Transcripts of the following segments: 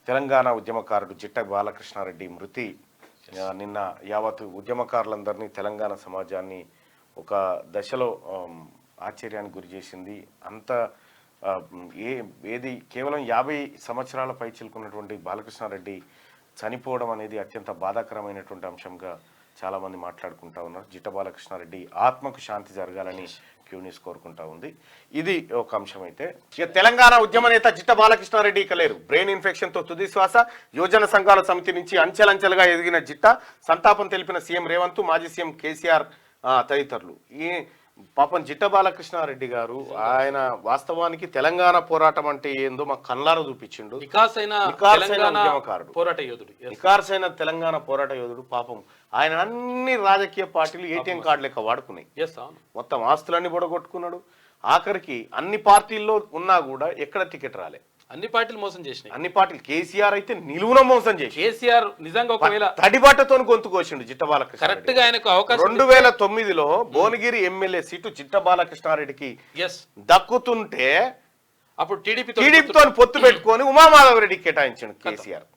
తెలంగాణ ఉద్యమకారుడు జిట్ట బాలకృష్ణారెడ్డి మృతి నిన్న యావత్ ఉద్యమకారులందరినీ తెలంగాణ సమాజాన్ని ఒక దశలో ఆశ్చర్యానికి గురి చేసింది. అంత ఏది కేవలం 50 సంవత్సరాల పై చిలుకున్నటువంటి బాలకృష్ణారెడ్డి చనిపోవడం అనేది అత్యంత బాధాకరమైనటువంటి అంశంగా చాలామంది మాట్లాడుకుంటా ఉన్నారు. జిట్ట బాలకృష్ణారెడ్డి ఆత్మకు శాంతి జరగాలని క్యూనిస్ కోరుకుంటా ఉంది. ఇది ఒక అంశం. అయితే ఇక తెలంగాణ ఉద్యమ నేత జిట్ట బాలకృష్ణారెడ్డి ఇక లేరు. బ్రెయిన్ ఇన్ఫెక్షన్తో తుది శ్వాస. యువజన సంఘాల సమితి నుంచి అంచెలంచెలుగా ఎదిగిన జిట్ట సంతాపం తెలిపిన సీఎం రేవంత్, మాజీ సీఎం కేసీఆర్ తదితరులు. ఈ పాపం జిట్ట బాలకృష్ణారెడ్డి గారు ఆయన వాస్తవానికి తెలంగాణ పోరాటం అంటే ఏందో మాకు కళ్ళారా చూపించిండు. నికార్సైన తెలంగాణ పోరాట యోధుడు. పాపం ఆయన అన్ని రాజకీయ పార్టీలు ఏటీఎం కార్డు లెక్క వాడుకున్నాయి. మొత్తం ఆస్తులన్నీ పొడగొట్టుకున్నాడు. ఆఖరికి అన్ని పార్టీల్లో ఉన్నా కూడా ఎక్కడ టికెట్ రాలే. అన్ని పార్టీలు మోసం చేసినాయి. అన్ని పార్టీలు. కేసీఆర్ అయితే నిలువున మోసం చేసి కేసీఆర్ నిజంగా ఒకవేళ తడిబాటతో గొంతు కోసిండు జిట్ట బాలకృష్ణ. కరెక్ట్ గా ఆయనకు అవకాశం 2009లో భువనగిరి ఎమ్మెల్యే సీటు జిట్ట బాలకృష్ణారెడ్డికి దక్కుతుంటే అప్పుడు టీడీపీతో పొత్తు పెట్టుకొని ఉమామాధవరెడ్డికి కేటాయించాడు కేసీఆర్.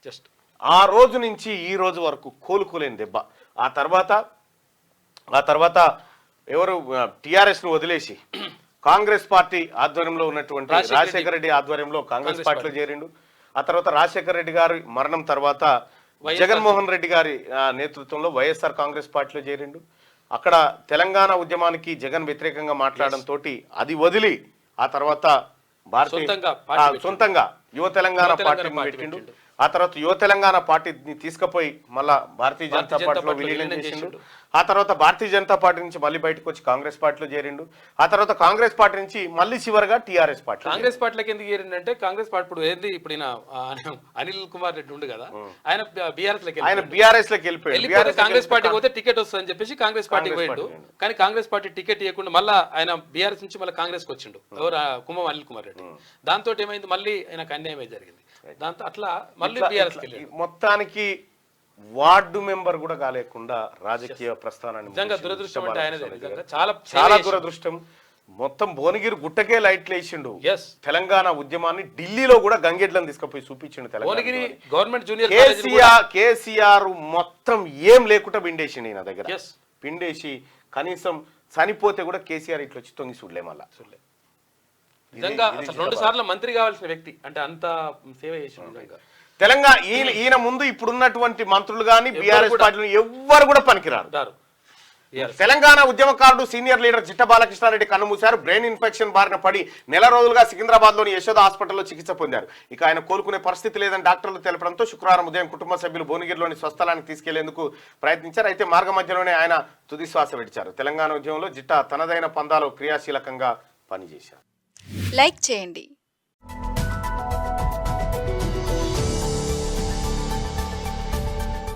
జస్ట్ ఆ రోజు నుంచి ఈ రోజు వరకు కోలుకోలేని దెబ్బ. ఆ తర్వాత ఎవరు టిఆర్ఎస్ ను వదిలేసి కాంగ్రెస్ పార్టీ ఆధ్వర్యంలో ఉన్నటువంటి రాజశేఖర రెడ్డి ఆధ్వర్యంలో కాంగ్రెస్ పార్టీలో చేరిండు. ఆ తర్వాత రాజశేఖర రెడ్డి గారి మరణం తర్వాత జగన్మోహన్ రెడ్డి గారి నేతృత్వంలో వైఎస్ఆర్ కాంగ్రెస్ పార్టీలో చేరిండు. అక్కడ తెలంగాణ ఉద్యమానికి జగన్ వ్యతిరేకంగా మాట్లాడడంతో అది వదిలి ఆ తర్వాత సొంతంగా యువ తెలంగాణ పార్టీని పెట్టిండు. ఆ తర్వాత యువ తెలంగాణ పార్టీని తీసుకుపోయి మళ్ళా భారతీయ జనతా పార్టీలో విలీనం చేసిండు. ఆ తర్వాత భారతీయ జనతా పార్టీ నుంచి మళ్ళీ బయటకు వచ్చి కాంగ్రెస్ పార్టీలో చేరిండు. ఆ తర్వాత కాంగ్రెస్ పార్టీ నుంచి మళ్ళీ చివరిగా టీఆర్ఎస్ పార్టీ. కాంగ్రెస్ పార్టీలోకి ఎందుకు చేరిండంటే కాంగ్రెస్ పార్టీ ఇప్పుడు ఏంది ఇప్పుడు అనిల్ కుమార్ రెడ్డి ఉండు కదా, ఆయన బీఆర్ఎస్ లోకి వెళ్ళిపోయాడు. కాంగ్రెస్ పార్టీ పోతే టికెట్ వస్తుందని చెప్పేసి కాంగ్రెస్ పార్టీ పోయిండు. కానీ కాంగ్రెస్ పార్టీ టికెట్ ఇవ్వకుండా మళ్ళీ ఆయన బీఆర్ఎస్ నుంచి మళ్ళీ కాంగ్రెస్ కి వచ్చిండు. ఎవరు కుమ్మం అనిల్ కుమార్ రెడ్డి. దాంతో ఏమైంది, మళ్ళీ ఆయనకు అన్యాయమే జరిగింది. దాంతో అట్లా మళ్ళీ బీఆర్ఎస్ మొత్తానికి వార్డు మెంబర్ కూడా కాలేకుండా రాజకీయ ప్రస్థానాన్ని నిజంగా దురదృష్టం అంటే ఆయన చాలా దురదృష్టం. మొత్తం భువనగిరి గుట్టకే లైట్లు వేసిండు. తెలంగాణ ఉద్యమాన్ని ఢిల్లీలో కూడా గంగెడ్లను తీసుకుపోయి చూపించిండు. తెలంగాణ గవర్నమెంట్ జూనియర్ కేసీఆర్ మొత్తం ఏం లేకుండా పిండేసిండు ఈయన దగ్గర. పిండేసి కనీసం చనిపోతే కూడా కేసీఆర్ ఇట్లా వచ్చి తొంగి చూడలే. మళ్ళా నిజంగా అసలు 2 సార్లు మంత్రి కావాల్సిన వ్యక్తి అంటే అంత సేవ చేసిండు. తెలంగాణ ఈయన ముందు ఇప్పుడున్నటువంటి మంత్రులు కానీ బీఆర్ఎస్ పార్టీలు ఎవ్వరు కూడా పనికిరారు. తెలంగాణ ఉద్యమకారుడు సీనియర్ లీడర్ జిట్ట బాలకృష్ణారెడ్డి కన్నుమూశారు. బ్రెయిన్ ఇన్ఫెక్షన్ బారిన పడి నెల రోజులుగా సికింద్రాబాద్ లోని యశోద హాస్పిటల్లో చికిత్స పొందారు. ఇక ఆయన కోలుకునే పరిస్థితి లేదని డాక్టర్లు తెలపడంతో శుక్రవారం ఉదయం కుటుంబ సభ్యులు భువనగిరిలోని స్వస్థలానికి తీసుకెళ్లేందుకు ప్రయత్నించారు. అయితే మార్గ మధ్యలోనే ఆయన తుది శ్వాస విడిచారు. తెలంగాణ ఉద్యమంలో జిట్ట తనదైన పందాలో క్రియాశీలకంగా పనిచేశారు. లైక్ చేయండి,